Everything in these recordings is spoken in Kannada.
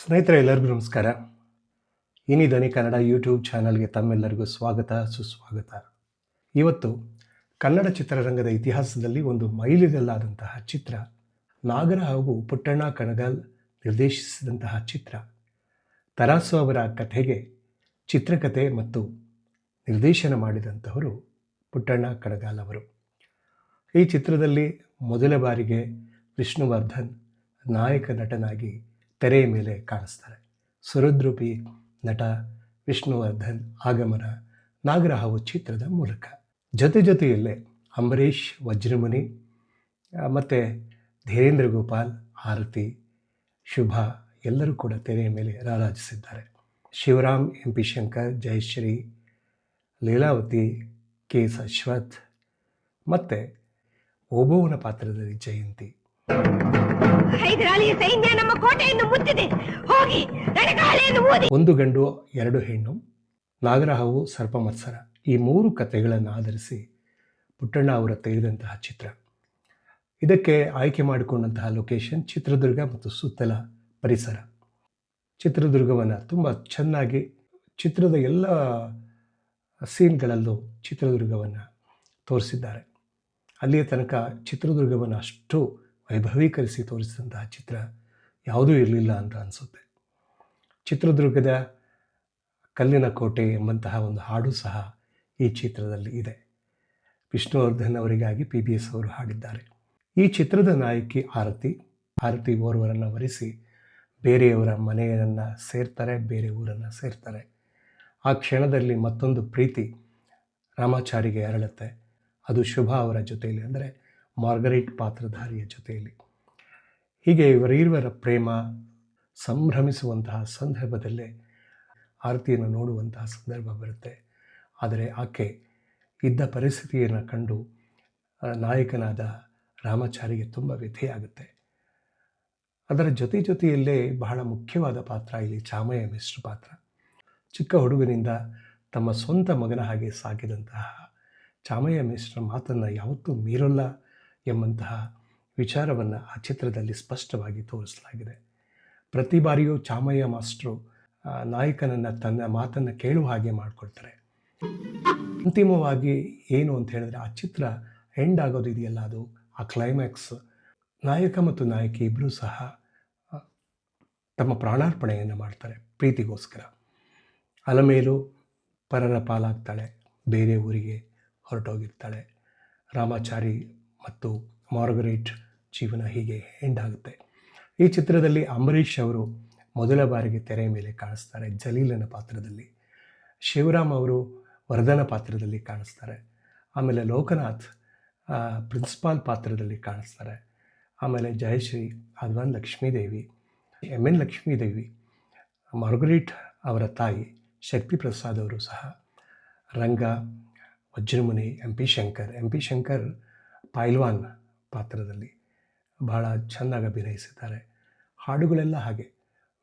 ಸ್ನೇಹಿತರೆ, ಎಲ್ಲರಿಗೂ ನಮಸ್ಕಾರ. ಇನಿ ಧ್ವನಿ ಕನ್ನಡ ಯೂಟ್ಯೂಬ್ ಚಾನಲ್ಗೆ ತಮ್ಮೆಲ್ಲರಿಗೂ ಸ್ವಾಗತ, ಸುಸ್ವಾಗತ. ಇವತ್ತು ಕನ್ನಡ ಚಿತ್ರರಂಗದ ಇತಿಹಾಸದಲ್ಲಿ ಒಂದು ಮೈಲಿಗಲ್ಲಾದಂತಹ ಚಿತ್ರ, ನಾಗರ ಹಾಗೂ ಪುಟ್ಟಣ್ಣ ಕಣಗಾಲ್ ನಿರ್ದೇಶಿಸಿದಂತಹ ಚಿತ್ರ. ತರಾಸು ಅವರ ಕಥೆಗೆ ಚಿತ್ರಕಥೆ ಮತ್ತು ನಿರ್ದೇಶನ ಮಾಡಿದಂಥವರು ಪುಟ್ಟಣ್ಣ ಕಣಗಾಲ್ ಅವರು. ಈ ಚಿತ್ರದಲ್ಲಿ ಮೊದಲ ಬಾರಿಗೆ ವಿಷ್ಣುವರ್ಧನ್ ನಾಯಕ ನಟನಾಗಿ ತೆರೆಯ ಮೇಲೆ ಕಾಣಿಸ್ತಾರೆ. ಸುಹೃದ್ರೂಪಿ ನಟ ವಿಷ್ಣುವರ್ಧನ್ ಆಗಮನ ನಾಗರಹಾವು ಚಿತ್ರದ ಮೂಲಕ. ಜೊತೆಯಲ್ಲೇ ಅಂಬರೀಷ್, ವಜ್ರಮುನಿ ಮತ್ತು ಧೀರೇಂದ್ರ ಗೋಪಾಲ್, ಆರತಿ, ಶುಭಾ ಎಲ್ಲರೂ ಕೂಡ ತೆರೆಯ ಮೇಲೆ ರಾರಾಜಿಸಿದ್ದಾರೆ. ಶಿವರಾಮ್, MP ಶಂಕರ್, ಜಯಶ್ರೀ, ಲೀಲಾವತಿ, KS ಅಶ್ವಥ್ ಮತ್ತು ಓಬೋವನ ಪಾತ್ರದಲ್ಲಿ ಜಯಂತಿ. ಸೈನ್ಯ ನಮ್ಮ ಕೋಟೆಯನ್ನು ಮುತ್ತಿದೆ, ಹೋಗಿ ಒಂದು ಗಂಡು ಎರಡು ಹೆಣ್ಣು, ನಾಗರಹಾವು, ಸರ್ಪಮತ್ಸರ ಈ ಮೂರು ಕಥೆಗಳನ್ನು ಆಧರಿಸಿ ಪುಟ್ಟಣ್ಣ ಅವರು ತೆಗೆದಂತಹ ಚಿತ್ರ. ಇದಕ್ಕೆ ಆಯ್ಕೆ ಮಾಡಿಕೊಂಡಂತಹ ಲೊಕೇಶನ್ ಚಿತ್ರದುರ್ಗ ಮತ್ತು ಸುತ್ತಲ ಪರಿಸರ. ಚಿತ್ರದುರ್ಗವನ್ನು ತುಂಬ ಚೆನ್ನಾಗಿ ಚಿತ್ರದ ಎಲ್ಲ ಸೀನ್ಗಳಲ್ಲೂ ಚಿತ್ರದುರ್ಗವನ್ನು ತೋರಿಸಿದ್ದಾರೆ. ಅಲ್ಲಿಯ ತನಕ ಚಿತ್ರದುರ್ಗವನ್ನು ಅಷ್ಟು ವೈಭವೀಕರಿಸಿ ತೋರಿಸಿದಂತಹ ಚಿತ್ರ ಯಾವುದೂ ಇರಲಿಲ್ಲ ಅಂತ ಅನಿಸುತ್ತೆ. ಚಿತ್ರದುರ್ಗದ ಕಲ್ಲಿನ ಕೋಟೆ ಎಂಬಂತಹ ಒಂದು ಹಾಡು ಸಹ ಈ ಚಿತ್ರದಲ್ಲಿ ಇದೆ. ವಿಷ್ಣುವರ್ಧನ್ ಅವರಿಗಾಗಿ PBS ಅವರು ಹಾಡಿದ್ದಾರೆ. ಈ ಚಿತ್ರದ ನಾಯಕಿ ಆರತಿ ಓರ್ವರನ್ನು ವರಿಸಿ ಬೇರೆಯವರ ಮನೆಯನ್ನು ಸೇರ್ತಾರೆ, ಬೇರೆ ಊರನ್ನು ಸೇರ್ತಾರೆ. ಆ ಕ್ಷಣದಲ್ಲಿ ಮತ್ತೊಂದು ಪ್ರೀತಿ ರಾಮಾಚಾರಿಗೆ ಅರಳುತ್ತೆ. ಅದು ಶುಭಾ ಅವರ ಜೊತೆಯಲ್ಲಿ, ಅಂದರೆ ಮಾರ್ಗರೇಟ್ ಪಾತ್ರಧಾರಿಯ ಜೊತೆಯಲ್ಲಿ. ಹೀಗೆ ಇವರಿರುವರ ಪ್ರೇಮ ಸಂಭ್ರಮಿಸುವಂತಹ ಸಂದರ್ಭದಲ್ಲೇ ಆರತಿಯನ್ನು ನೋಡುವಂತಹ ಸಂದರ್ಭ ಬರುತ್ತೆ. ಆದರೆ ಆಕೆ ಇದ್ದ ಪರಿಸ್ಥಿತಿಯನ್ನು ಕಂಡು ನಾಯಕನಾದ ರಾಮಾಚಾರಿಗೆ ತುಂಬ ವ್ಯಥೆಯಾಗುತ್ತೆ. ಅದರ ಜೊತೆಯಲ್ಲೇ ಬಹಳ ಮುಖ್ಯವಾದ ಪಾತ್ರ ಇಲ್ಲಿ ಚಾಮಯ್ಯ ಮಿಶ್ರ ಪಾತ್ರ. ಚಿಕ್ಕ ಹುಡುಗನಿಂದ ತಮ್ಮ ಸ್ವಂತ ಮಗನ ಹಾಗೆ ಸಾಕಿದಂತಹ ಚಾಮಯ್ಯ ಮಿಶ್ರ ಮಾತನ್ನು ಯಾವತ್ತೂ ಮೀರಲ್ಲ ಎಂಬಂತಹ ವಿಚಾರವನ್ನು ಆ ಚಿತ್ರದಲ್ಲಿ ಸ್ಪಷ್ಟವಾಗಿ ತೋರಿಸಲಾಗಿದೆ. ಪ್ರತಿ ಬಾರಿಯೂ ಚಾಮಯ್ಯ ಮಾಸ್ಟ್ರು ನಾಯಕನನ್ನು ತನ್ನ ಮಾತನ್ನು ಕೇಳುವ ಹಾಗೆ ಮಾಡಿಕೊಳ್ತಾರೆ. ಅಂತಿಮವಾಗಿ ಏನು ಅಂತ ಹೇಳಿದ್ರೆ, ಆ ಚಿತ್ರ ಎಂಡ್ ಆಗೋದು ಇದೆಯಲ್ಲ, ಅದು ಆ ಕ್ಲೈಮ್ಯಾಕ್ಸ್, ನಾಯಕ ಮತ್ತು ನಾಯಕಿ ಇಬ್ಬರೂ ಸಹ ತಮ್ಮ ಪ್ರಾಣಾರ್ಪಣೆಯನ್ನು ಮಾಡ್ತಾರೆ ಪ್ರೀತಿಗೋಸ್ಕರ. ಅಲಮೇಲು ಪರರ ಪಾಲಾಗ್ತಾಳೆ, ಬೇರೆ ಊರಿಗೆ ಹೊರಟೋಗಿರ್ತಾಳೆ. ರಾಮಾಚಾರಿ ಮತ್ತು ಮಾರ್ಗರೇಟ್ ಜೀವನ ಹೀಗೆ ಎಂಡ್ ಆಗುತ್ತೆ. ಈ ಚಿತ್ರದಲ್ಲಿ ಅಂಬರೀಷ್ ಅವರು ಮೊದಲ ಬಾರಿಗೆ ತೆರೆಯ ಮೇಲೆ ಕಾಣಿಸ್ತಾರೆ ಜಲೀಲನ ಪಾತ್ರದಲ್ಲಿ. ಶಿವರಾಮ್ ಅವರು ವರ್ಧನ ಪಾತ್ರದಲ್ಲಿ ಕಾಣಿಸ್ತಾರೆ. ಆಮೇಲೆ ಲೋಕನಾಥ್ ಪ್ರಿನ್ಸಿಪಾಲ್ ಪಾತ್ರದಲ್ಲಿ ಕಾಣಿಸ್ತಾರೆ. ಆಮೇಲೆ ಜಯಶ್ರೀ ಅಥವಾ ಲಕ್ಷ್ಮೀದೇವಿ, MN ಲಕ್ಷ್ಮೀದೇವಿ, ಮಾರ್ಗರೇಟ್ ಅವರ ತಾಯಿ ಶಕ್ತಿ ಪ್ರಸಾದ್ ಅವರು ಸಹ, ರಂಗ, ವಜ್ರಮುನಿ, MP ಶಂಕರ್ ಪೈಲ್ವಾನ್ ಪಾತ್ರದಲ್ಲಿ ಬಹಳ ಚೆನ್ನಾಗಿ ಅಭಿನಯಿಸಿದ್ದಾರೆ. ಹಾಡುಗಳೆಲ್ಲ ಹಾಗೆ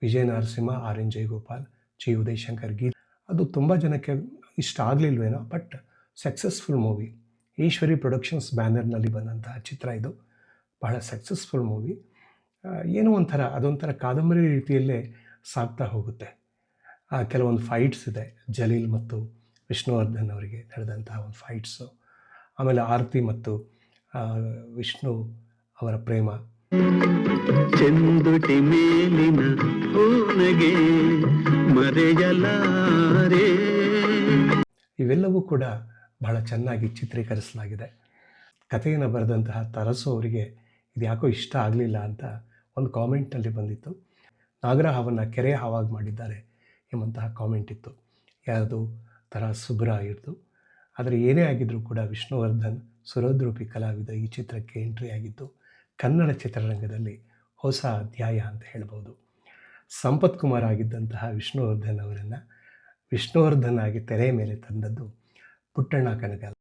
ವಿಜಯ ನರಸಿಂಹ, RN ಜಯಗೋಪಾಲ್, G ಉದಯಶಂಕರ್ ಗೀತ್. ಅದು ತುಂಬ ಜನಕ್ಕೆ ಇಷ್ಟ ಆಗಲಿಲ್ವೇನೋ, but successful movie. Eshwari productions ಬ್ಯಾನರ್ನಲ್ಲಿ ಬಂದಂತಹ ಚಿತ್ರ ಇದು. ಬಹಳ ಸಕ್ಸಸ್ಫುಲ್ ಮೂವಿ. ಏನೋ ಅದೊಂಥರ ಕಾದಂಬರಿ ರೀತಿಯಲ್ಲೇ ಸಾಗ್ತಾ ಹೋಗುತ್ತೆ. ಕೆಲವೊಂದು ಫೈಟ್ಸ್ ಇದೆ, ಜಲೀಲ್ ಮತ್ತು ವಿಷ್ಣುವರ್ಧನ್ ಅವರಿಗೆ ನಡೆದಂತಹ ಒಂದು ಫೈಟ್ಸು. ಆಮೇಲೆ ಆರತಿ ಮತ್ತು ವಿಷ್ಣು ಅವರ ಪ್ರೇಮ. ಚೆಂದುಟಿ ಮೇಲಿನ ಹೂನಗೆ ಮರೆಯಲಾರೆ, ಇವೆಲ್ಲವೂ ಕೂಡ ಬಹಳ ಚೆನ್ನಾಗಿ ಚಿತ್ರೀಕರಿಸಲಾಗಿದೆ. ಕಥೆಯನ್ನು ಬರೆದಂತಹ ತರಾಸು ಅವರಿಗೆ ಇದು ಯಾಕೋ ಇಷ್ಟ ಆಗಲಿಲ್ಲ ಅಂತ ಒಂದು ಕಾಮೆಂಟ್ನಲ್ಲಿ ಬಂದಿತ್ತು. ನಾಗರಹಾವನ್ನು ಕೆರೆ ಹಾವಾಗಿ ಮಾಡಿದ್ದಾರೆ ಎಂಬಂತಹ ಕಾಮೆಂಟ್ ಇತ್ತು. ಯಾವುದು ತರಾಸು ಸುಬ್ಬರಾಯರ್ದು. ಆದರೆ ಏನೇ ಆಗಿದ್ದರೂ ಕೂಡ ವಿಷ್ಣುವರ್ಧನ್ ಸುಹೃದ್ರೂಪಿ ಕಲಾವಿದ ಈ ಚಿತ್ರಕ್ಕೆ ಎಂಟ್ರಿ ಆಗಿದ್ದು ಕನ್ನಡ ಚಿತ್ರರಂಗದಲ್ಲಿ ಹೊಸ ಅಧ್ಯಾಯ ಅಂತ ಹೇಳ್ಬೋದು. ಸಂಪತ್ ಕುಮಾರ್ ಆಗಿದ್ದಂತಹ ವಿಷ್ಣುವರ್ಧನ್ ಅವರನ್ನು ವಿಷ್ಣುವರ್ಧನ್ ಆಗಿ ತೆರೆಯ ಮೇಲೆ ತಂದದ್ದು ಪುಟ್ಟಣ್ಣ ಕಣಗಾಲ್.